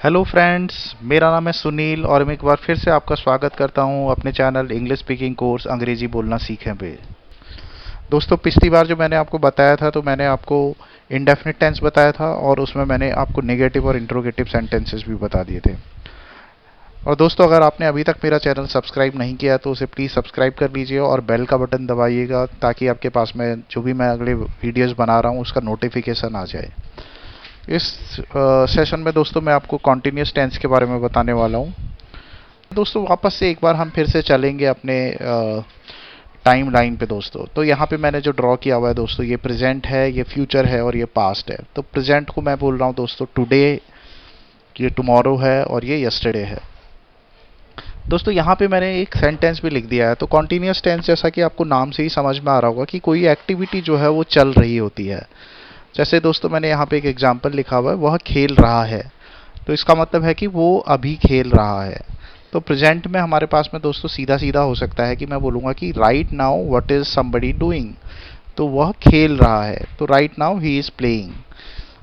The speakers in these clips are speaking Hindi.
हेलो फ्रेंड्स, मेरा नाम है सुनील और मैं एक बार फिर से आपका स्वागत करता हूं अपने चैनल इंग्लिश स्पीकिंग कोर्स अंग्रेजी बोलना सीखें पे। दोस्तों, पिछली बार जो मैंने आपको बताया था तो मैंने आपको इंडेफिनिट टेंस बताया था और उसमें मैंने आपको नेगेटिव और इंट्रोगेटिव सेंटेंसेस भी बता दिए थे। और दोस्तों, अगर आपने अभी तक मेरा चैनल सब्सक्राइब नहीं किया तो उसे प्लीज़ सब्सक्राइब कर लीजिए और बेल का बटन दबाइएगा ताकि आपके पास में जो भी मैं अगले वीडियोज़ बना रहा हूँ उसका नोटिफिकेशन आ जाए। इस सेशन में दोस्तों मैं आपको कॉन्टिन्यूस टेंस के बारे में बताने वाला हूँ। दोस्तों, वापस से एक बार हम फिर से चलेंगे अपने टाइम लाइन पे दोस्तों। तो यहाँ पे मैंने जो ड्रॉ किया हुआ है दोस्तों, ये प्रेजेंट है, ये फ्यूचर है और ये पास्ट है। तो प्रेजेंट को मैं बोल रहा हूँ दोस्तों टुडे, ये टुमारो है और ये यस्टरडे है। दोस्तों, यहाँ पे मैंने एक सेंटेंस भी लिख दिया है। तो कॉन्टिन्यूस टेंस, जैसा कि आपको नाम से ही समझ में आ रहा होगा कि कोई एक्टिविटी जो है वो चल रही होती है। जैसे दोस्तों मैंने यहाँ पे एक एग्जाम्पल लिखा हुआ है, वह खेल रहा है। तो इसका मतलब है कि वो अभी खेल रहा है। तो प्रेजेंट में हमारे पास में दोस्तों सीधा सीधा हो सकता है कि मैं बोलूँगा कि right now what is somebody doing. तो वह खेल रहा है, तो right now he is playing.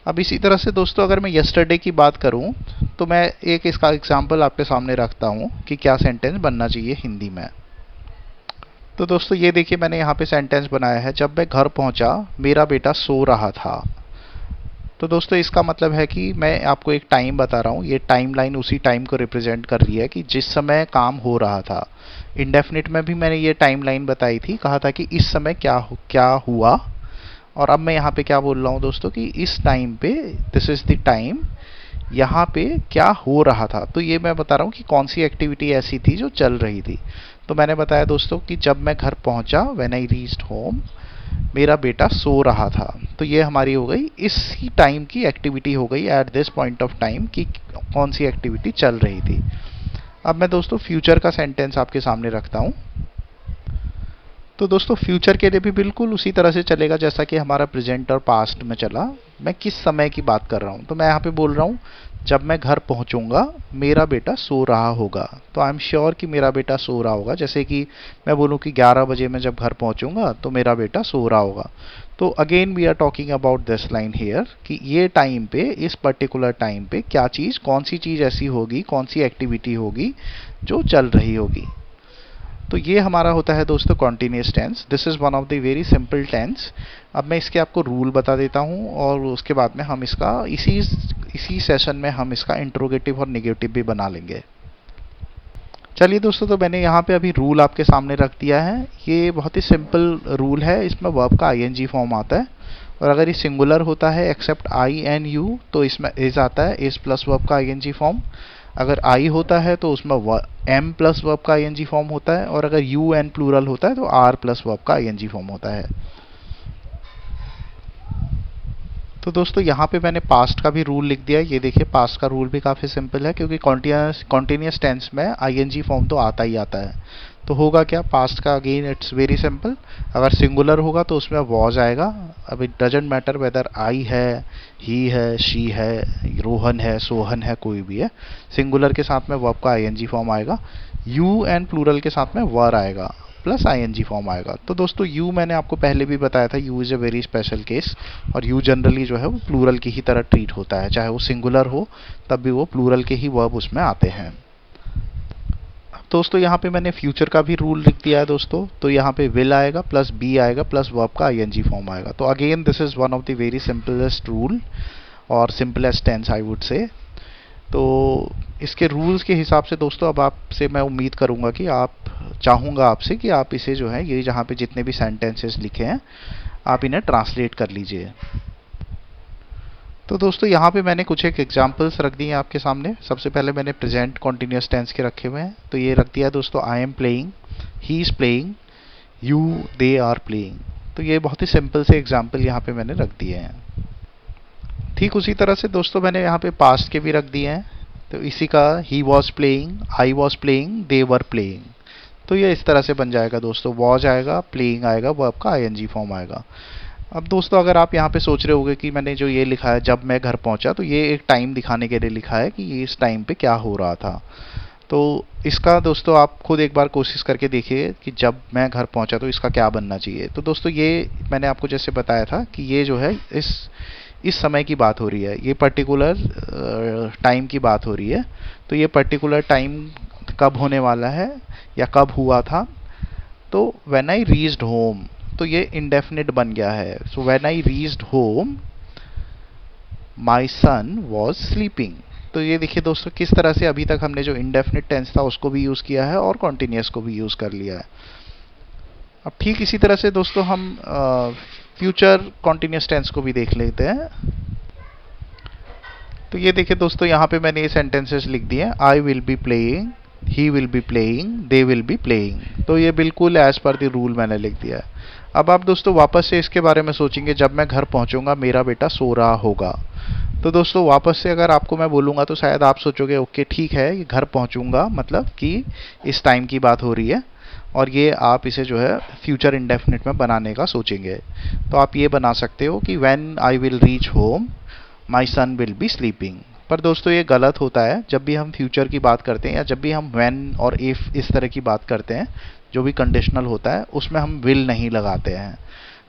अब इसी तरह से दोस्तों अगर मैं यस्टरडे की बात करूं तो मैं एक इसका एग्जाम्पल आपके सामने रखता हूं कि क्या सेंटेंस बनना चाहिए हिंदी में। तो दोस्तों ये देखिए, मैंने यहाँ पे सेंटेंस बनाया है, जब मैं घर पहुंचा मेरा बेटा सो रहा था। तो दोस्तों इसका मतलब है कि मैं आपको एक टाइम बता रहा हूँ, ये टाइम लाइन उसी टाइम को रिप्रेजेंट कर रही है कि जिस समय काम हो रहा था। इंडेफिनिट में भी मैंने ये टाइम लाइन बताई थी, कहा था कि इस समय क्या हुआ। और अब मैं यहाँ पे क्या बोल रहा हूँ दोस्तों कि इस टाइम पे, दिस इज द टाइम, यहाँ पे क्या हो रहा था। तो ये मैं बता रहा हूँ कि कौन सी एक्टिविटी ऐसी थी जो चल रही थी। तो मैंने बताया दोस्तों कि जब मैं घर पहुंचा, व्हेन आई रीच्ड होम, मेरा बेटा सो रहा था। तो ये हमारी हो गई इसी टाइम की एक्टिविटी हो गई, at this point of time, कि कौन सी एक्टिविटी चल रही थी। अब मैं दोस्तों फ्यूचर का सेंटेंस आपके सामने रखता हूँ। तो दोस्तों फ्यूचर के लिए भी बिल्कुल उसी तरह से चलेगा जैसा कि हमारा प्रेजेंट और पास्ट में चला। मैं किस समय की बात कर रहा हूँ, तो मैं यहाँ पे बोल रहा हूँ जब मैं घर पहुँचूंगा मेरा बेटा सो रहा होगा। तो आई एम श्योर कि मेरा बेटा सो रहा होगा। जैसे कि मैं बोलूँ कि 11 बजे मैं जब घर पहुँचूंगा तो मेरा बेटा सो रहा होगा। तो again we are talking about this line here कि ये टाइम पे, इस पर्टिकुलर टाइम पे क्या चीज़, कौन सी चीज़ ऐसी होगी, कौन सी एक्टिविटी होगी जो चल रही होगी। तो ये हमारा होता है दोस्तों continuous tense. This is one of the very simple tense. अब मैं इसके आपको रूल बता देता हूँ और उसके बाद में हम इसका इसी सेशन में हम इसका इंट्रोगेटिव और नेगेटिव भी बना लेंगे। चलिए दोस्तों, तो मैंने यहाँ पे अभी रूल आपके सामने रख दिया है। ये बहुत ही सिंपल रूल है, इसमें वर्ब का आईएनजी फॉर्म आता है और अगर ये सिंगुलर होता है एक्सेप्ट आई एंड यू तो इसमें इज आता है, इज प्लस वर्ब का आईएनजी फॉर्म। अगर आई होता है तो उसमें एम प्लस वर्ब का आईएनजी फॉर्म होता है और अगर यू एन प्लूरल होता है तो आर प्लस वर्ब का आईएनजी फॉर्म होता है। तो दोस्तों यहाँ पे मैंने पास्ट का भी रूल लिख दिया है। ये देखिए, पास्ट का रूल भी काफ़ी सिंपल है क्योंकि कॉन्टिन्यूस टेंस में आईएनजी फॉर्म तो आता ही आता है। तो होगा क्या पास्ट का, अगेन इट्स वेरी सिंपल। अगर सिंगुलर होगा तो उसमें वॉज आएगा। अब it doesn't matter whether I है, ही है, शी है, रोहन है, सोहन है, कोई भी है। सिंगुलर के साथ में वर्ब का आईएनजी फॉर्म आएगा। यू एंड प्लूरल के साथ में वर आएगा प्लस आईएनजी फॉर्म आएगा। तो दोस्तों यू मैंने आपको पहले भी बताया था, you is a very special case और यू जनरली जो है वो प्लूरल की ही तरह ट्रीट होता है। चाहे वो सिंगुलर हो तब भी वो प्लूरल के ही वर्ब उसमें आते हैं। दोस्तों यहाँ पे मैंने फ्यूचर का भी रूल लिख दिया है दोस्तों। तो यहाँ पे विल आएगा प्लस बी आएगा प्लस वर्ब का आईएनजी फॉर्म आएगा। तो again this is one of the very simplest rule और simplest tense I would say. तो इसके रूल्स के हिसाब से दोस्तों अब आपसे मैं उम्मीद करूंगा कि चाहूँगा आपसे कि आप इसे जो है, ये जहाँ पे जितने भी सेंटेंसेस लिखे हैं आप इन्हें ट्रांसलेट कर लीजिए। तो दोस्तों यहाँ पे मैंने कुछ एक एग्जांपल्स रख दिए हैं आपके सामने। सबसे पहले मैंने प्रेजेंट कॉन्टिन्यूस टेंस के रखे हुए हैं। तो ये रख दिया दोस्तों, I am playing, he is playing, you they are playing. तो ये बहुत ही सिंपल से एग्जाम्पल यहाँ पे मैंने रख दिए हैं। ठीक उसी तरह से दोस्तों मैंने यहाँ पे पास्ट के भी रख दिए हैं। तो इसी का, he was playing, I was playing, they were playing. तो ये इस तरह से बन जाएगा दोस्तों, वॉज आएगा, प्लेइंग आएगा, वर्ब का आईएनजी फॉर्म आएगा। अब दोस्तों अगर आप यहाँ पे सोच रहे होंगे कि मैंने जो ये लिखा है जब मैं घर पहुंचा, तो ये एक टाइम दिखाने के लिए लिखा है कि ये इस टाइम पे क्या हो रहा था। तो इसका दोस्तों आप खुद एक बार कोशिश करके देखिए कि जब मैं घर पहुंचा तो इसका क्या बनना चाहिए। तो दोस्तों ये मैंने आपको जैसे बताया था कि ये जो है, इस समय की बात हो रही है, ये पर्टिकुलर टाइम की बात हो रही है। तो ये पर्टिकुलर टाइम कब होने वाला है या कब हुआ था, तो व्हेन आई रीच्ड होम, तो ये इंडेफिनिट बन गया है। So when I reached home my son was sleeping. तो ये देखिए दोस्तों किस तरह से अभी तक हमने जो इंडेफिनिट टेंस था उसको भी यूज़ किया है और कॉन्टिन्यूस को भी यूज़ कर लिया है। अब ठीक इसी तरह से दोस्तों हम फ्यूचर कॉन्टिन्यूस टेंस को भी देख लेते हैं। तो ये देखिए दोस्तों यहाँ पे मैंने ये सेंटेंसेस लिख दिए हैं, I will be playing, he will be playing, they will be playing. तो ये बिल्कुल एज पर द रूल मैंने लिख दिया है। अब आप दोस्तों वापस से इसके बारे में सोचेंगे, जब मैं घर पहुंचूंगा मेरा बेटा सो रहा होगा। तो दोस्तों वापस से अगर आपको मैं बोलूँगा तो शायद आप सोचोगे ओके ठीक है, ये घर पहुंचूंगा मतलब कि इस टाइम की बात हो रही है, और ये आप इसे जो है फ्यूचर इंडेफिनिट में बनाने का सोचेंगे। तो आप ये बना सकते हो कि when I will reach home my son will be sleeping. पर दोस्तों ये गलत होता है, जब भी हम फ्यूचर की बात करते हैं या जब भी हम व्हेन और इफ़ इस तरह की बात करते हैं, जो भी कंडीशनल होता है उसमें हम विल नहीं लगाते हैं।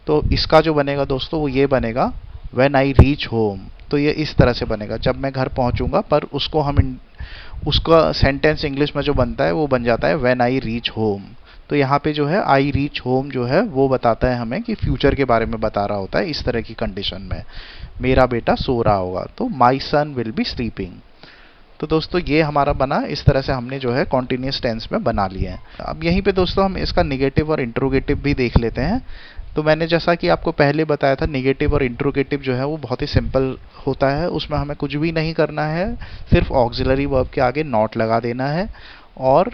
तो इसका जो बनेगा दोस्तों वो ये बनेगा व्हेन आई रीच होम। तो ये इस तरह से बनेगा, जब मैं घर पहुंचूंगा, पर उसको हम उसका सेंटेंस इंग्लिश में जो बनता है वो बन जाता है व्हेन आई रीच होम। तो यहाँ पे जो है आई रीच होम जो है वो बताता है हमें कि फ्यूचर के बारे में बता रहा होता है। इस तरह की कंडीशन में मेरा बेटा सो रहा होगा, तो माई सन विल बी स्लीपिंग। तो दोस्तों ये हमारा बना, इस तरह से हमने जो है कॉन्टिन्यूस टेंस में बना लिया है। अब यहीं पे दोस्तों हम इसका निगेटिव और इंट्रोगेटिव भी देख लेते हैं। तो मैंने जैसा कि आपको पहले बताया था, निगेटिव और इंट्रोगेटिव जो है वो बहुत ही सिंपल होता है, उसमें हमें कुछ भी नहीं करना है, सिर्फ ऑक्सिलरी वर्ब के आगे नॉट लगा देना है, और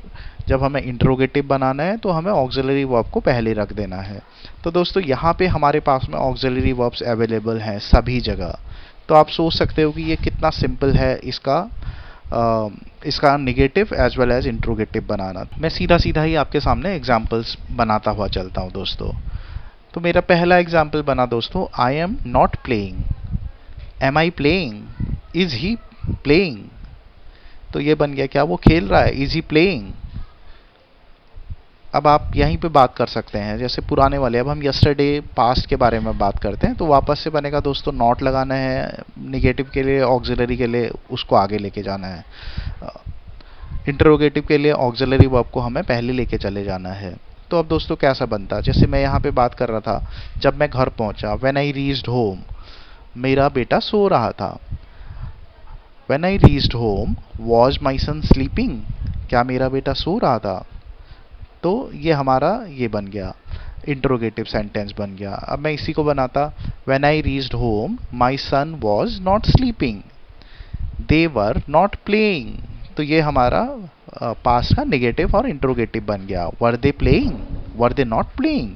जब हमें इंट्रोगेटिव बनाना है तो हमें ऑक्सिलरी वर्ब को पहले रख देना है। तो दोस्तों यहाँ पे हमारे पास में ऑक्सिलरी वर्ब्स अवेलेबल हैं सभी जगह। तो आप सोच सकते हो कि ये कितना सिंपल है इसका negative as well as interrogative बनाना। मैं सीधा सीधा ही आपके सामने एग्जाम्पल्स बनाता हुआ चलता हूँ दोस्तों। तो मेरा पहला एग्जाम्पल बना दोस्तों, I am not playing, am I playing, is he playing. तो ये बन गया क्या, वो खेल रहा है, इज ही प्लेइंग। अब आप यहीं पे बात कर सकते हैं जैसे पुराने वाले, अब हम यस्टरडे पास्ट के बारे में बात करते हैं। तो वापस से बनेगा दोस्तों, नॉट लगाना है निगेटिव के लिए, ऑक्सिलरी के लिए उसको आगे लेके जाना है, इंटरोगेटिव के लिए ऑक्सिलरी वर्ब को हमें पहले लेके चले जाना है। तो अब दोस्तों कैसा बनता, जैसे मैं यहाँ पे बात कर रहा था, जब मैं घर पहुंचा, व्हेन आई रीच्ड होम, मेरा बेटा सो रहा था। When I reached home was my son sleeping, क्या मेरा बेटा सो रहा था। तो ये हमारा ये बन गया, इंट्रोगेटिव सेंटेंस बन गया। अब मैं इसी को बनाता, when I reached home my son was not sleeping, they were not playing. तो ये हमारा पास्ट का नेगेटिव और इंट्रोगेटिव बन गया, were they playing, were they not playing.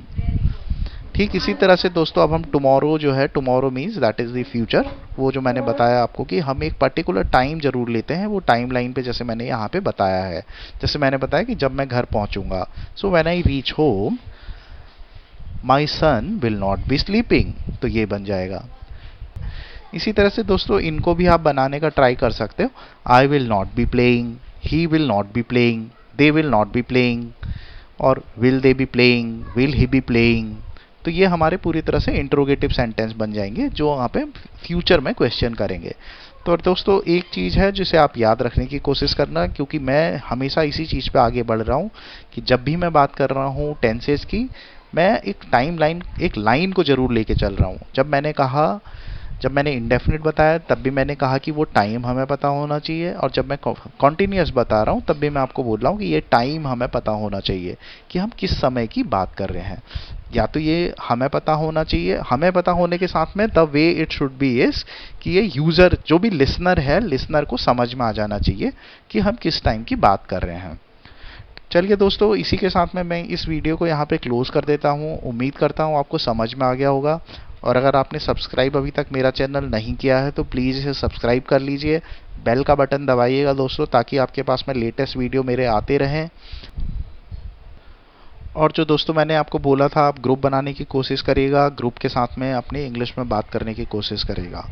ठीक इसी तरह से दोस्तों अब हम टुमारो जो है, tomorrow means that is the future, वो जो मैंने बताया आपको कि हम एक पर्टिकुलर टाइम जरूर लेते हैं, वो टाइम लाइन पे जैसे मैंने यहाँ पे बताया है। जैसे मैंने बताया कि जब मैं घर पहुंचूंगा, so when I reach home my son will not be sleeping, तो ये बन जाएगा। इसी तरह से दोस्तों इनको भी आप बनाने का ट्राई कर सकते हो, I will not be playing, he will not be playing, they will not be playing, और will they be playing, will he be playing. तो ये हमारे पूरी तरह से इंट्रोगेटिव सेंटेंस बन जाएंगे जो वहाँ पे फ्यूचर में क्वेश्चन करेंगे। तो दोस्तों एक चीज़ है जिसे आप याद रखने की कोशिश करना, क्योंकि मैं हमेशा इसी चीज़ पे आगे बढ़ रहा हूँ कि जब भी मैं बात कर रहा हूँ टेंसेस की, मैं एक टाइम लाइन, एक लाइन को जरूर लेके चल रहा हूँ। जब मैंने इंडेफिनिट बताया तब भी मैंने कहा कि वो टाइम हमें पता होना चाहिए, और जब मैं कॉन्टिन्यूस बता रहा हूँ तब भी मैं आपको बोल रहा हूँ कि ये टाइम हमें पता होना चाहिए कि हम किस समय की बात कर रहे हैं। या तो ये हमें पता होना चाहिए, हमें पता होने के साथ में the way it should be is कि ये यूज़र जो भी लिसनर है, लिसनर को समझ में आ जाना चाहिए कि हम किस टाइम की बात कर रहे हैं। चलिए दोस्तों इसी के साथ में मैं इस वीडियो को यहाँ पे क्लोज कर देता हूँ। उम्मीद करता हूँ आपको समझ में आ गया होगा, और अगर आपने सब्सक्राइब अभी तक मेरा चैनल नहीं किया है तो प्लीज़ इसे सब्सक्राइब कर लीजिए, बेल का बटन दबाइएगा दोस्तों, ताकि आपके पास में लेटेस्ट वीडियो मेरे आते रहें। और जो दोस्तों मैंने आपको बोला था, आप ग्रुप बनाने की कोशिश करिएगा, ग्रुप के साथ में अपनी इंग्लिश में बात करने की कोशिश करिएगा।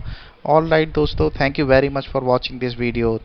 ऑल राइट दोस्तों, thank you very much for watching this video.